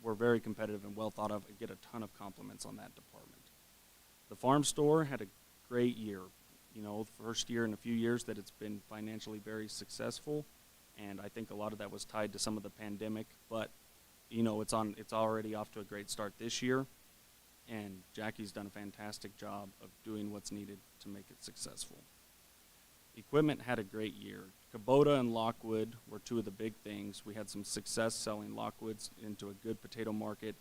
we're very competitive and well thought of and get a ton of compliments on that department. The farm store had a great year. You know, first year in a few years that it's been financially very successful, and I think a lot of that was tied to some of the pandemic, but you know, it's already off to a great start this year, and Jackie's done a fantastic job of doing what's needed to make it successful. Equipment had a great year. Kubota and Lockwood were two of the big things. We had some success selling Lockwoods into a good potato market,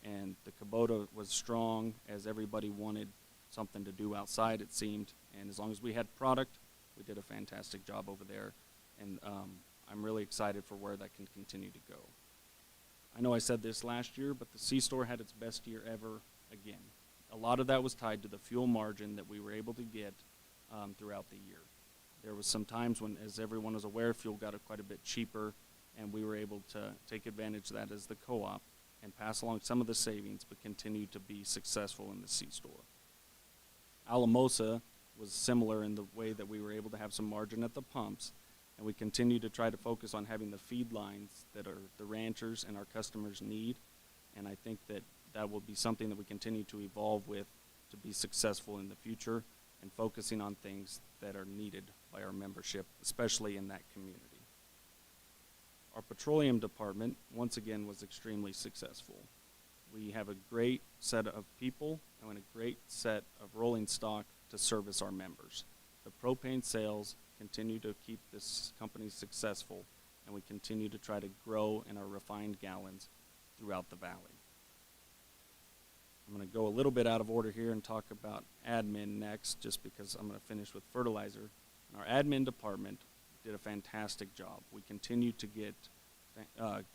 and the Kubota was strong as everybody wanted something to do outside, it seemed, and as long as we had product, we did a fantastic job over there, and I'm really excited for where that can continue to go. I know I said this last year, but the C-Store had its best year ever again. A lot of that was tied to the fuel margin that we were able to get throughout the year. There was some times when, as everyone is aware, fuel got quite a bit cheaper, and we were able to take advantage of that as the co-op and pass along some of the savings, but continue to be successful in the C-Store. Alamosa was similar in the way that we were able to have some margin at the pumps, and we continue to try to focus on having the feed lines that are the ranchers and our customers need, and I think that that will be something that we continue to evolve with to be successful in the future and focusing on things that are needed by our membership, especially in that community. Our petroleum department, once again, was extremely successful. We have a great set of people and a great set of rolling stock to service our members. The propane sales continue to keep this company successful, and we continue to try to grow in our refined gallons throughout the valley. I'm going to go a little bit out of order here and talk about admin next, just because I'm going to finish with fertilizer. And our admin department did a fantastic job. We continue to get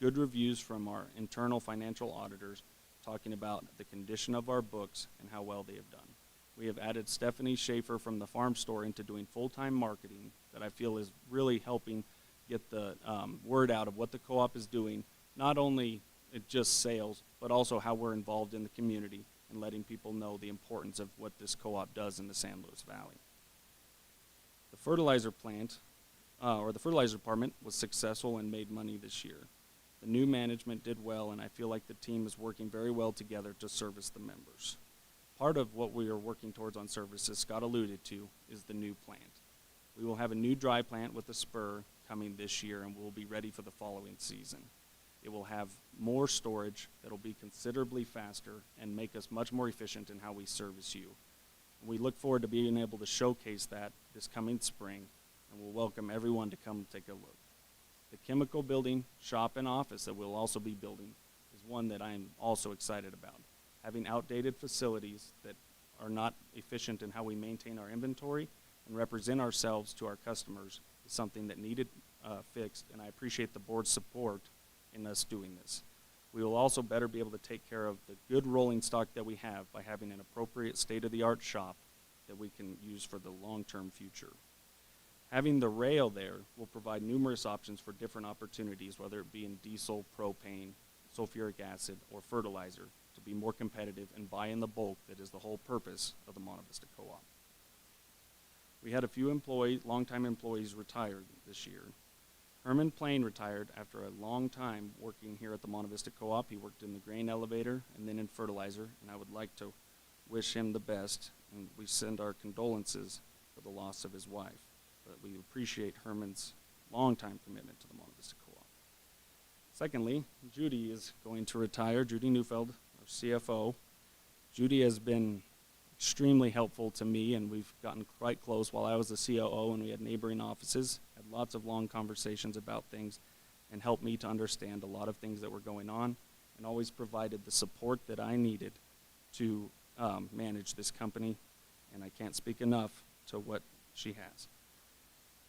good reviews from our internal financial auditors talking about the condition of our books and how well they have done. We have added Stephanie Schaefer from the farm store into doing full-time marketing that I feel is really helping get the word out of what the co-op is doing, not only just sales, but also how we're involved in the community and letting people know the importance of what this co-op does in the San Luis Valley. The fertilizer plant, or the fertilizer department, was successful and made money this year. The new management did well, and I feel like the team is working very well together to service the members. Part of what we are working towards on service, as Scott alluded to, is the new plant. We will have a new dry plant with a spur coming this year, and we'll be ready for the following season. It will have more storage that will be considerably faster and make us much more efficient in how we service you. And we look forward to being able to showcase that this coming spring, and we'll welcome everyone to come take a look. The chemical building, shop, and office that we'll also be building is one that I'm also excited about. Having outdated facilities that are not efficient in how we maintain our inventory and represent ourselves to our customers is something that needed fixed, and I appreciate the board's support in us doing this. We will also better be able to take care of the good rolling stock that we have by having an appropriate state-of-the-art shop that we can use for the long-term future. Having the rail there will provide numerous options for different opportunities, whether it be in diesel, propane, sulfuric acid, or fertilizer, to be more competitive and buy in the bulk that is the whole purpose of the Monte Vista Co-op. We had a few longtime employees retire this year. Herman Plain retired after a long time working here at the Monte Vista Co-op. He worked in the grain elevator and then in fertilizer, and I would like to wish him the best, and we send our condolences for the loss of his wife. But we appreciate Herman's long-time commitment to the Monte Vista Co-op. Secondly, Judy is going to retire. Judy Neufeld, our CFO. Judy has been extremely helpful to me, and we've gotten quite close while I was the COO and we had neighboring offices, had lots of long conversations about things, and helped me to understand a lot of things that were going on, and always provided the support that I needed to manage this company, and I can't speak enough to what she has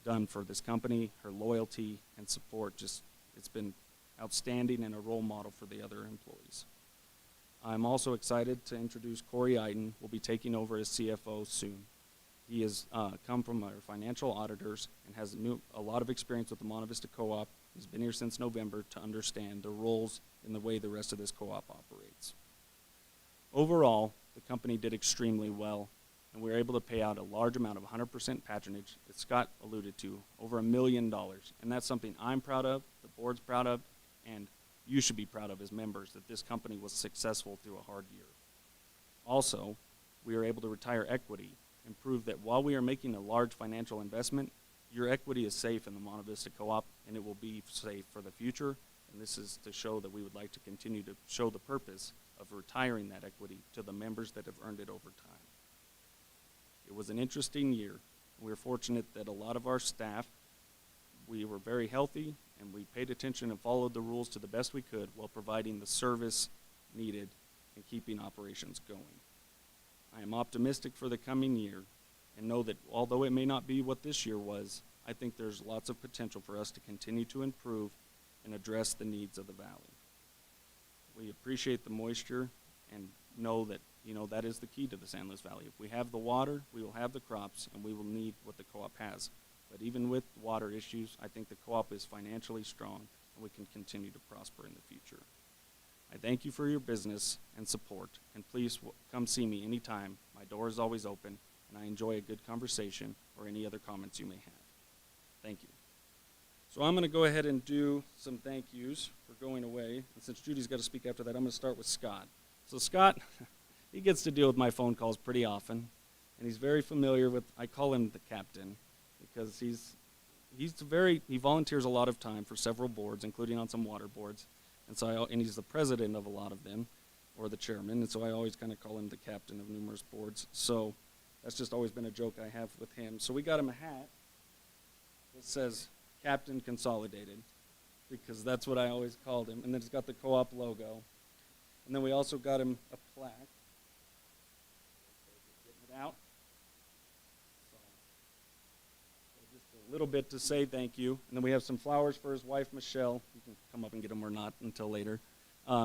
done for this company. Her loyalty and support, it's been outstanding and a role model for the other employees. I'm also excited to introduce Corey Iden, will be taking over as CFO soon. He has come from our financial auditors and has a lot of experience with the Monte Vista Co-op. He's been here since November to understand the roles and the way the rest of this co-op operates. Overall, the company did extremely well, and we were able to pay out a large amount of 100% patronage, as Scott alluded to, over $1 million. And that's something I'm proud of, the board's proud of, and you should be proud of as members, that this company was successful through a hard year. Also, we are able to retire equity and prove that while we are making a large financial investment, your equity is safe in the Monte Vista Co-op, and it will be safe for the future. And this is to show that we would like to continue to show the purpose of retiring that equity to the members that have earned it over time. It was an interesting year. We were fortunate that a lot of our staff, we were very healthy, and we paid attention and followed the rules to the best we could while providing the service needed and keeping operations going. I am optimistic for the coming year and know that although it may not be what this year was, I think there's lots of potential for us to continue to improve and address the needs of the valley. We appreciate the moisture and know that, that is the key to the San Luis Valley. If we have the water, we will have the crops, and we will need what the co-op has. But even with water issues, I think the co-op is financially strong, and we can continue to prosper in the future. I thank you for your business and support, and please come see me anytime. My door is always open, and I enjoy a good conversation or any other comments you may have. Thank you. So I'm going to go ahead and do some thank yous for going away. And since Judy's got to speak after that, I'm going to start with Scott. So Scott, he gets to deal with my phone calls pretty often, and he's very familiar with, I call him the captain, because he volunteers a lot of time for several boards, including on some water boards. And he's the president of a lot of them, or the chairman, and so I always kind of call him the captain of numerous boards. So that's just always been a joke I have with him. So we got him a hat that says Captain Consolidated, because that's what I always called him. And then it's got the co-op logo. And then we also got him a plaque. Getting it out. So just a little bit to say thank you. And then we have some flowers for his wife, Michelle. You can come up and get them or not until later.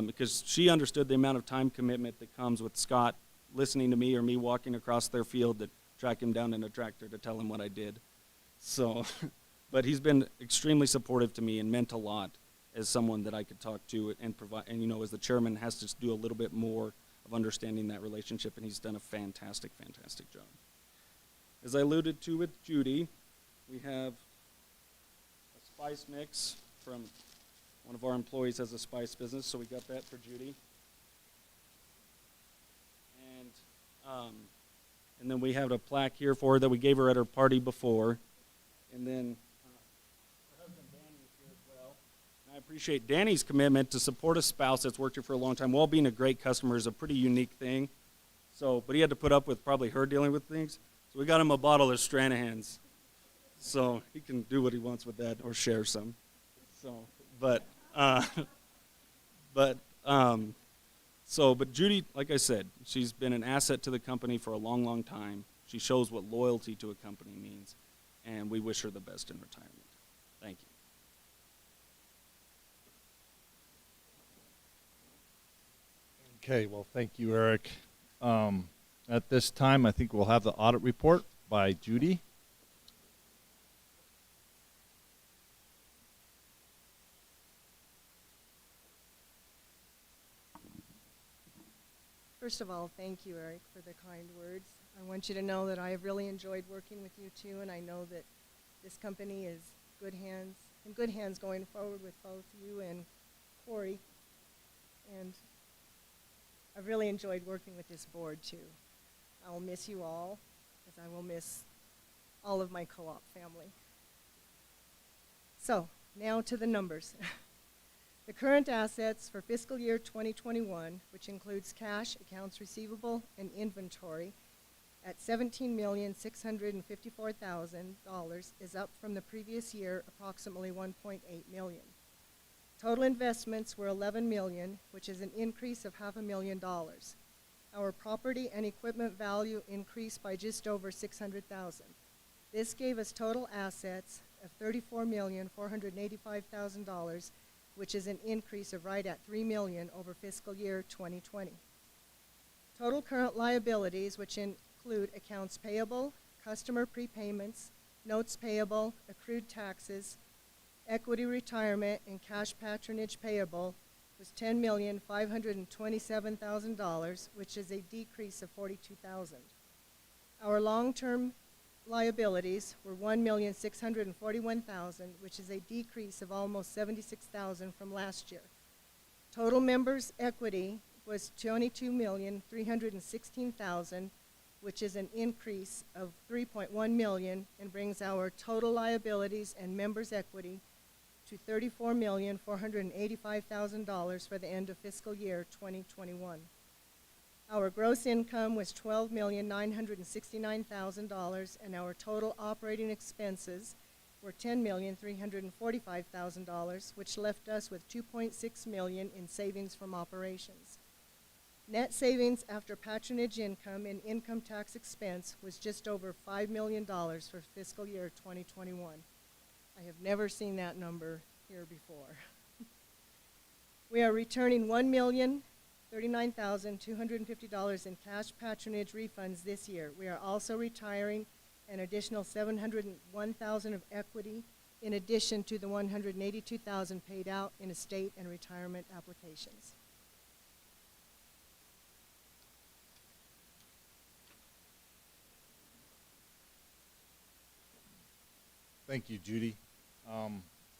Because she understood the amount of time commitment that comes with Scott listening to me or me walking across their field to track him down in a tractor to tell him what I did. So, but he's been extremely supportive to me and meant a lot as someone that I could talk to and provide, and as the chairman has to do a little bit more of understanding that relationship, and he's done a fantastic, fantastic job. As I alluded to with Judy, we have a spice mix from one of our employees has a spice business, so we got that for Judy. And then we have a plaque here for her that we gave her at her party before. And then her husband Danny is here as well. And I appreciate Danny's commitment to support a spouse that's worked here for a long time. While being a great customer is a pretty unique thing. But he had to put up with probably her dealing with things. So we got him a bottle of Stranahan's. So he can do what he wants with that or share some. But Judy, like I said, she's been an asset to the company for a long, long time. She shows what loyalty to a company means, and we wish her the best in retirement. Thank you. Okay, well, thank you, Eric. At this time, I think we'll have the audit report by Judy. First of all, thank you, Eric, for the kind words. I want you to know that I have really enjoyed working with you too, and I know that this company is in good hands going forward with both you and Corey. And I've really enjoyed working with this board too. I will miss you all, as I will miss all of my co-op family. So, now to the numbers. The current assets for fiscal year 2021, which includes cash, accounts receivable, and inventory, at $17,654,000 is up from the previous year approximately $1.8 million. Total investments were $11 million, which is an increase of $500,000. Our property and equipment value increased by just over $600,000. This gave us total assets of $34,485,000, which is an increase of right at $3 million over fiscal year 2020. Total current liabilities, which include accounts payable, customer prepayments, notes payable, accrued taxes, equity retirement, and cash patronage payable, was $10,527,000, which is a decrease of $42,000. Our long-term liabilities were $1,641,000, which is a decrease of almost $76,000 from last year. Total members' equity was $22,316,000, which is an increase of $3.1 million and brings our total liabilities and members' equity to $34,485,000 for the end of fiscal year 2021. Our gross income was $12,969,000, and our total operating expenses were $10,345,000, which left us with $2.6 million in savings from operations. Net savings after patronage income and income tax expense was just over $5 million for fiscal year 2021. I have never seen that number here before. We are returning $1,039,250 in cash patronage refunds this year. We are also retiring an additional $701,000 of equity in addition to the $182,000 paid out in estate and retirement applications. Thank you, Judy.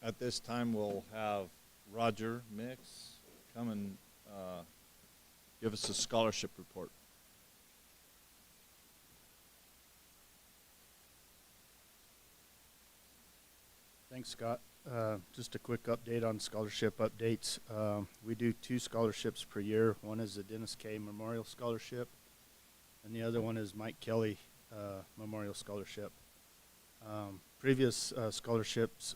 At this time, we'll have Roger Mix come and give us a scholarship report. Thanks, Scott. Just a quick update on scholarship updates. We do 2 scholarships per year. One is the Dennis K. Memorial Scholarship, and the other one is Mike Kelly Memorial Scholarship. Previous scholarships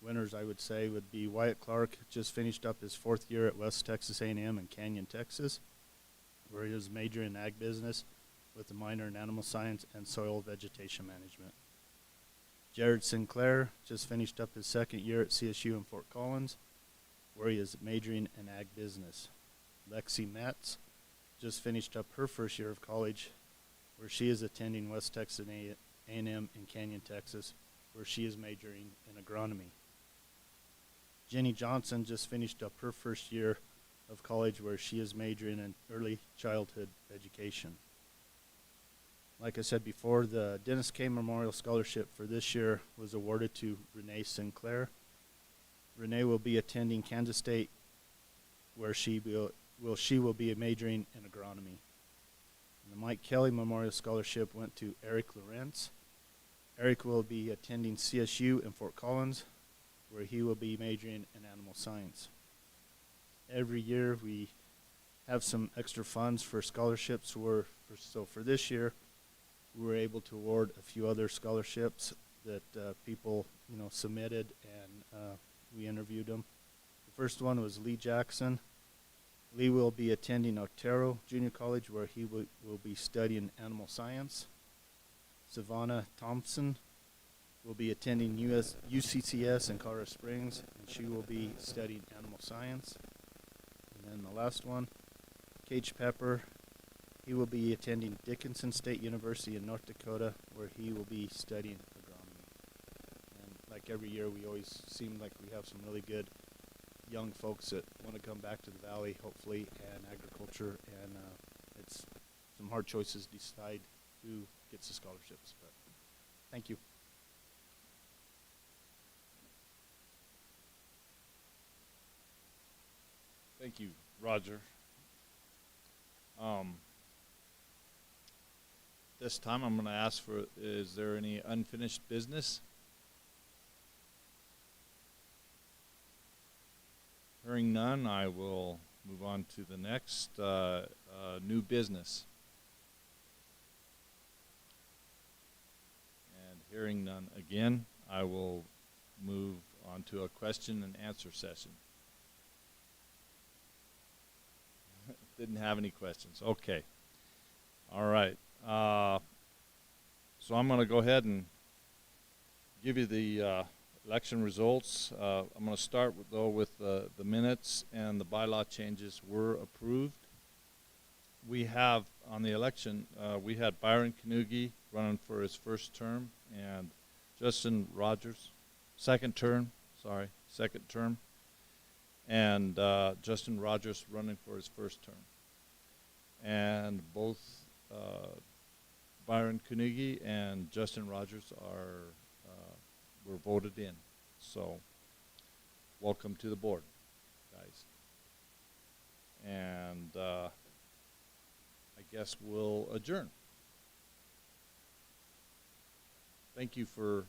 winners, I would say, would be Wyatt Clark. Just finished up his 4th year at West Texas A&M in Canyon, Texas, where he was majoring in ag business with a minor in animal science and soil vegetation management. Jared Sinclair just finished up his 2nd year at CSU in Fort Collins, where he is majoring in ag business. Lexi Metz just finished up her 1st year of college, where she is attending West Texas A&M in Canyon, Texas, where she is majoring in agronomy. Jenny Johnson just finished up her 1st year of college, where she is majoring in early childhood education. Like I said before, the Dennis K. Memorial Scholarship for this year was awarded to Renee Sinclair. Renee will be attending Kansas State, where she will be majoring in agronomy. And the Mike Kelly Memorial Scholarship went to Eric Lawrence. Eric will be attending CSU in Fort Collins, where he will be majoring in animal science. Every year we have some extra funds for scholarships. So for this year, we were able to award a few other scholarships that people submitted, and we interviewed them. The first one was Lee Jackson. Lee will be attending Otero Junior College, where he will be studying animal science. Savannah Thompson will be attending UCCS in Colorado Springs, and she will be studying animal science. And then the last one, Cage Pepper. He will be attending Dickinson State University in North Dakota, where he will be studying agronomy. And like every year, we always seem like we have some really good young folks that want to come back to the valley, hopefully, and agriculture. And it's some hard choices to decide who gets the scholarships. But thank you. Thank you, Roger. This time I'm going to ask for, is there any unfinished business? Hearing none, I will move on to the next new business. And hearing none again, I will move on to a question and answer session. Didn't have any questions. Okay. All right. So I'm going to go ahead and give you the election results. I'm going to start with the minutes, and the bylaw changes were approved. We have on the election, we had Byron Kanugi running for his 1st term, and Justin Rogers, second term, and Justin Rogers running for his 1st term. And both Byron Kanugi and Justin Rogers were voted in. So welcome to the board, guys. guess we'll adjourn. Thank you for